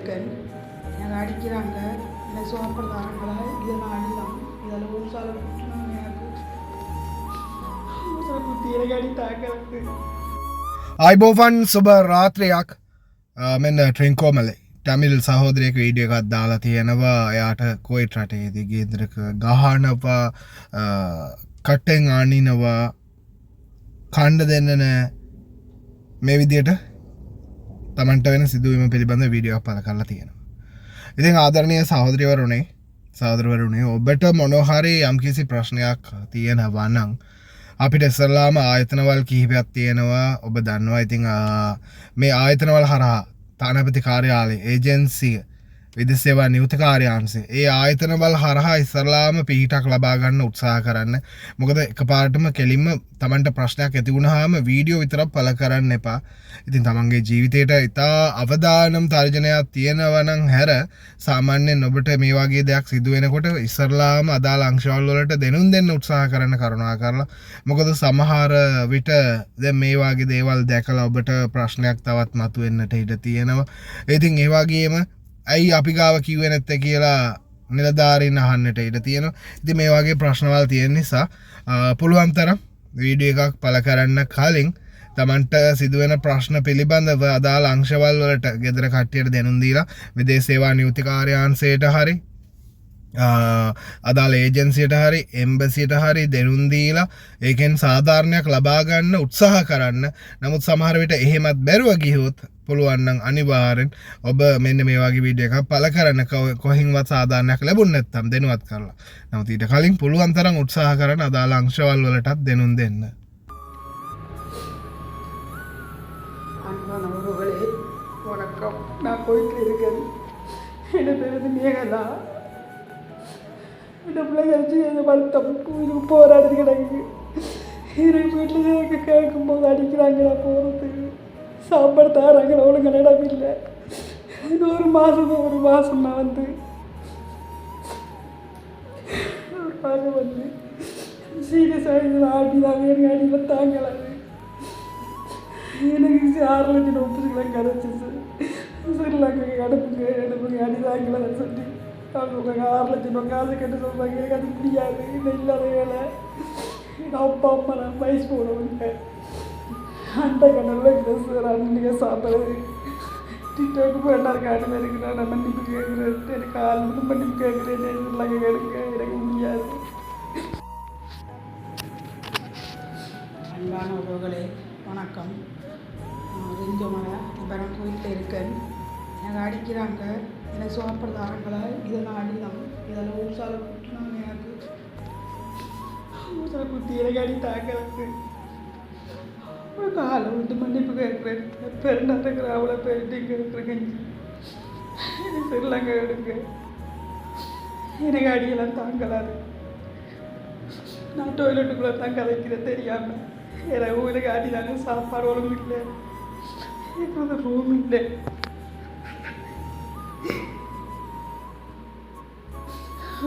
இருக்கேன். எனக்கு அடிக்கிறாங்க, என்னை சோப்படுறாங்களா, இதை நான் அடிதான் இதில் ஊசால குட்டினாங்க. எனக்கு ஊசால குத்தி எனக்கு அடித்தாக்கிறது. අයිබෝවන් සුබ රාත්‍රයක් මෙන්න ට්‍රෙන්කෝමලේ ටැමිල් සහෝදරයක වීඩිය එකත් දාලා තියෙනවා. එයාට කොයිට් රටේදී ගේන්ද්‍රක ගහනවා, කට්ටෙන් ආනිනවා, කණ්ඩ දෙන්න නෑ. මේ විදියට තමන්ට වෙන සිදුවීම පිළිබඳ වීඩියෝවක් පළ කරලා තියෙනවා. ඉතින් ආදරණීය සහෝදරවරුනේ ඔබට මොනෝහරි යම්කිසි ප්‍රශ්නයක් තියෙනවා නම් අපිට ඉස්සරලාම ආයතනවල් කිහිපයක් තියෙනවා. ඔබ දන්නවා. ඉතින් මේ ආයතනවල හරහා තානාපති කාර්යාලය, ඒජන්සිය, විදේශ සේවා නියුත කාර්යාංශය, ඒ ආයතනවල හරහා ඉස්සරලාම පිහිටක් ලබා ගන්න උත්සාහ කරන්න. මොකද එකපාරටම කෙලින්ම Tamanට ප්‍රශ්නයක් ඇති වුණාම වීඩියෝ විතරක් පළ කරන්න එපා. ඉතින් තමන්ගේ ජීවිතේට ඉතා අවදානම් තර්ජනයක් තියෙනවා නම් හැර සාමාන්‍යයෙන් ඔබට මේ වගේ දෙයක් සිදු වෙනකොට ඉස්සරලාම අදාළ අංශවල වලට දෙනුම් දෙන්න උත්සාහ කරන්න කරුණාකරලා. මොකද සමහර විට දැන් මේ වගේ දේවල් දැකලා ඔබට ප්‍රශ්නයක් තවත් මතුවෙන්නට ඉඩ තියෙනවා. ඉතින් ඒ වගේම ඇයි අපි ගාව කිව්වේ නැත්තේ කියලා නිලධාරීන් අහන්නට ඉඩ තියෙනවා. ඉතින් මේ වගේ ප්‍රශ්නවල් තියෙන නිසා පුළුවන් තරම් වීඩියෝ එකක් පළ කරන්න කලින් තමන්ට සිදුවෙන ප්‍රශ්න පිළිබඳව අදාළ අංශවල වලට ගෙදර කට්ටියට දැනුම් දීලා විදේශ සේවා නියුති කාර්යාංශයට හරි අදාළ ඒජන්සියට හරි එම්බසියට හරි දැනුම් දීලා ඒකෙන් සාධාරණයක් ලබා ගන්න උත්සාහ කරන්න. නමුත් සමහර විට එහෙමත් බැරුව ගියොත් පුළුවන් නම් අනිවාර්යෙන් ඔබ මෙන්න මේ වගේ වීඩියෝ එකක් පළ කරන්න. කොහින්වත් සාධාරණයක් ලැබුණ නැත්නම් දෙනුවත් කරලා. නමුත් ඊට කලින් පුළුවන් තරම් උත්සාහ කරන අදාළ අංශවල වලටත් දැනුම් දෙන්න. உறவுகளே வணக்கம். நான் போயிட்டு இருக்கேன். என்ன பேர் வந்து மேகலா. இந்த பிள்ளைங்க அந்த வருத்தம் இதுக்கு போராடுறது கிடக்கு. எனக்கு வீட்டில் எனக்கு கேட்கும்போது அடிக்கிறாங்க. நான் போகிறதுக்கு சாப்பாடு தராங்க, ஒழுங்கு இடம் இல்லை. இது ஒரு மாதம் நான் வந்து சீரியஸாக இது ஆடிதாங்க. எனக்கு அடியில் தாங்கலாது. எனக்கு 6 லட்சம் ஒப்புசுக்கெல்லாம் கிடச்சிச்சு. ஸ்ரீலங்காக்கு அனுப்புங்க அடிதாங்களான்னு சொல்லி அவங்க 6 லட்சம் ரூபா காசு கட்ட சொல்கிறாங்க. எனக்கு அது முடியாது. இன்னும் இல்லாத வேலை. எங்கள் அப்பா அம்மா நான் வயசு போடுவாங்க. அந்த கடலில் இல்லை அன்றைக்கி சாப்பிட்றது டிக்டாக்கு போயிட்டாருக்காடு இருக்கு. நான் மன்னிப்பு கேட்குறேன். எனக்கு ஆளுநர் மன்னிப்பு கேட்குறேன். ஸ்ரீலங்கா எடுக்க எனக்கு முடியாது. அன்பான உறவுகளே வணக்கம். ரெஞ்சமலை இப்போ நான் வீட்டில் இருக்கேன். எனக்கு அடிக்கிறாங்க, என்னை சோப்படுறாங்களா, இதை நான் அடிதான் இதில் ஊசால குட்டினாங்க. எனக்கு ஊசால குத்தி எனக்கு அடித்தாக்கிறது. ஒரு காலை விட்டு மன்னிப்பு கேட்குறேன். பெருநாட்டுக்கிற அவ்வளோ பேர்ட்டு கேட்குறேங்க. எனக்கு ஸ்ரீலங்கா எடுங்க. எனக்கு அடியெல்லாம் தாங்கலாது. நான் டொய்லெட்டுக்குள்ளே தான் கதைக்கிறேன் தெரியாமல். எனக்கு எனக்கு அடிதாங்க. சாப்பாடு ஒழுங்கு இல்லை. எனக்கு வந்து ரூம் இல்லை.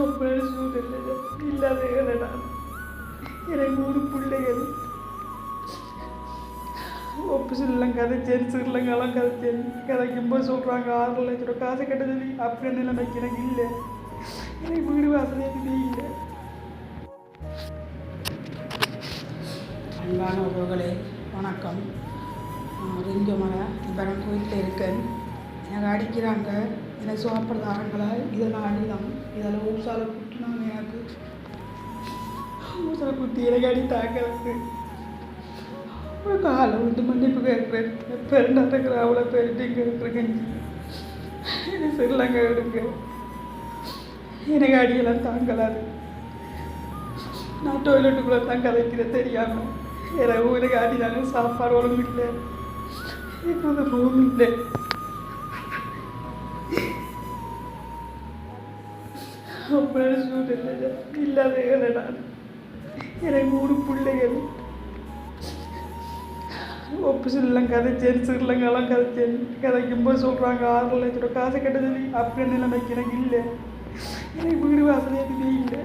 அப்படி சூழ்நிலை இல்லாத வேலை. நான் எனக்கு 3 பிள்ளைகள் ஒப்புசெல்லாம் கதைச்சேன். ஸ்ரீலங்காலாம் கதைச்சேன். கதைக்கும்போது சொல்கிறாங்க 6 லட்சம் ரூபா காசு கட்ட சொல்லி. அப்படி நிலைமைக்கு எனக்கு இல்லை. எனக்கு வீடு வாசல் எதுவுமே இல்லை. அன்பான உறவுகளே வணக்கம். ரெஞ்சமலை இப்போ நான் வீட்டில் இருக்கேன். எனக்கு அடிக்கிறாங்க, என்னை சோப்படுறாங்களா, இதை நான் அடிதான் இதில் ஊசால குட்டினாங்க. எனக்கு ஊசால குத்தி எனக்கு அடித்தாக்கிறது. ஒரு காலை விட்டு மன்னிப்பு கேட்குறேன். பெருநாட்டுக்கிற அவ்வளோ பேர்ட்டு கேட்குறேங்க. எனக்கு ஸ்ரீலங்கா எடுங்க. எனக்கு அடியெல்லாம் தாங்கலாது. நான் டொய்லெட்டுக்குள்ளே தான் கதைக்கிறேன் தெரியாமல். எனக்கு எனக்கு அடிதாங்க. சாப்பாடு ஒழுங்கு இல்லை. எனக்கு வந்து ரூம் இல்லை. அப்படி சூழ்நிலை இல்லாத வேலை. நான் எனக்கு 3 பிள்ளைகள் ஒப்புசெல்லாம் கதைச்சேன். ஸ்ரீலங்காலாம் கதைச்சேன். கதைக்கும்போது சொல்கிறாங்க 6 லட்சம் ரூபா காசு கட்ட சொல்லி. அப்படி நிலைமைக்கு எனக்கு இல்லை. எனக்கு வீடு வாசல் எதுவுமே இல்லை.